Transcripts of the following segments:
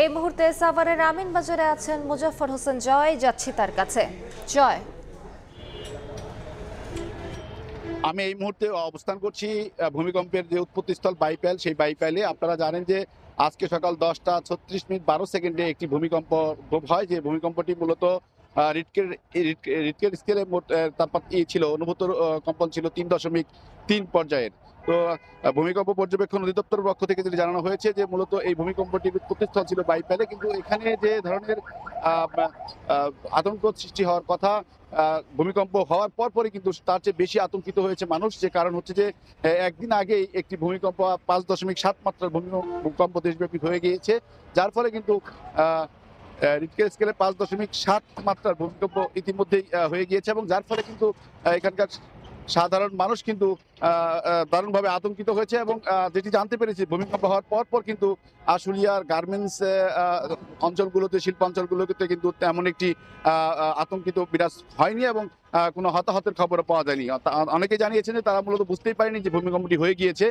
এই মুহূর্তে সাভারের আমিন বাজারে আছেন মুজাফফর হোসেন জয়, যাচ্ছি তার কাছে। জয়, আমি এই মুহূর্তে অবস্থান করছি ভূমিকম্পের যে উৎপত্তিস্থল বাইপাইল, সেই বাইপাইলে। আপনারা জানেন যে আজকে সকাল 10:36:12 একটি ভূমিকম্প হয়, যে ভূমিকম্পটি মূলত রিক্টার স্কেলে মোট তাপমাত্রা ছিল, অনুভূত কম্পন ছিল 3.3 পর্যায়ের। তো ভূমিকম্প পর্যবেক্ষণ অধিদপ্তরের পক্ষ থেকে যেটা জানানো হয়েছে যে মূলত এই ভূমিকম্পটির উৎপত্তিস্থল ছিল বাইপাইলে, কিন্তু এখানে যে ধরনের আতঙ্ক সৃষ্টি হওয়ার কথা, ভূমিকম্প হওয়ার পরই কিন্তু তার চেয়ে বেশি আতঙ্কিত হয়েছে মানুষ। যে কারণ হচ্ছে যে একদিন আগেই একটি ভূমিকম্প 5.7 মাত্রার ভূমিকম্প দেশব্যাপী হয়ে গিয়েছে, যার ফলে কিন্তু রিক্টার স্কেলে 5.7 মাত্রার ভূমিকম্প ইতিমধ্যেই হয়ে গিয়েছে, এবং যার ফলে কিন্তু এখানকার সাধারণ মানুষ কিন্তু দারুণভাবে আতঙ্কিত হয়েছে। এবং যেটি জানতে পেরেছি, ভূমিকম্প হওয়ার পর কিন্তু আশুলিয়ার গার্মেন্টস অঞ্চলগুলোতে, শিল্পাঞ্চলগুলোতে কিন্তু তেমন একটি আতঙ্কিত বিরাজ হয়নি, এবং কোনো হতাহতের খবরও পাওয়া যায়নি। অনেকে জানিয়েছেন যে তারা মূলত বুঝতেই পারেনি যে ভূমিকম্পটি হয়ে গিয়েছে,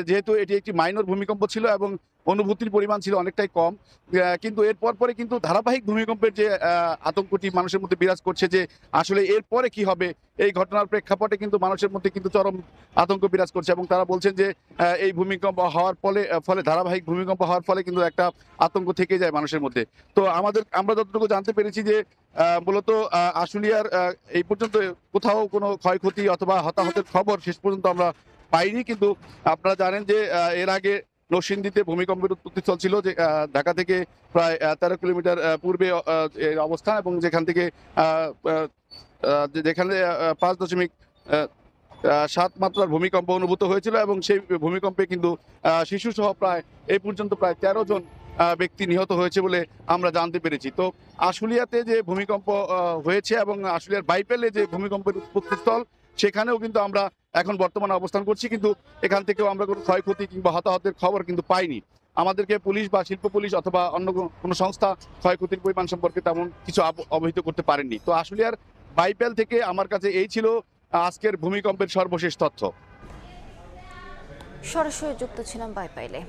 যেহেতু এটি একটি মাইনর ভূমিকম্প ছিল এবং অনুভূতির পরিমাণ ছিল অনেকটাই কম। কিন্তু এরপরে কিন্তু ধারাবাহিক ভূমিকম্পের যে আতঙ্কটি মানুষের মধ্যে বিরাজ করছে, যে আসলে এরপরে কি হবে, এই ঘটনার প্রেক্ষাপটে কিন্তু মানুষের মধ্যে কিন্তু চরম আতঙ্ক বিরাজ করছে। এবং তারা বলছেন যে এই ভূমিকম্প হওয়ার ফলে ধারাবাহিক ভূমিকম্প হওয়ার ফলে কিন্তু একটা আতঙ্ক থেকে যায় মানুষের মধ্যে। তো আমরা যতটুকু জানতে পেরেছি যে মূলত আশুলিয়ার এই পর্যন্ত কোথাও কোনো ক্ষয়ক্ষতি অথবা হতাহতের খবর শেষ পর্যন্ত আমরা পাইনি। কিন্তু আপনারা জানেন যে এর আগে নরসিংদীতে ভূমিকম্পের উৎপত্তিস্থল ছিল, যে ঢাকা থেকে প্রায় 13 কিলোমিটার পূর্বে এর অবস্থান, এবং যেখানে 5.7 মাত্রার ভূমিকম্প অনুভূত হয়েছিল, এবং সেই ভূমিকম্পে কিন্তু শিশু সহ প্রায় এই পর্যন্ত প্রায় 13 জন ব্যক্তি নিহত হয়েছে বলে আমরা জানতে পেরেছি। তো আশুলিয়াতে যে ভূমিকম্প হয়েছে এবং আশুলিয়ার বাইপাইলে যে ভূমিকম্পের উৎপত্তিস্থল, সেখানেও কিন্তু আমরা এখন বর্তমানে অবস্থান করছি, কিন্তু এখান থেকেও আমরা কোনো ক্ষয়ক্ষতি কিংবা হতাহতের খবর কিন্তু পাইনি। আমাদেরকে পুলিশ বা শিল্প পুলিশ অথবা অন্য কোনো সংস্থা ক্ষয়ক্ষতির পরিমাণ সম্পর্কে তেমন কিছু অবহিত করতে পারেননি। তো আশুলিয়ার বাইপাইল থেকে আমার কাছে এই ছিল আজকের ভূমিকম্পের সর্বশেষ তথ্য। সরাসরি যুক্ত ছিলাম বাইপাইলে।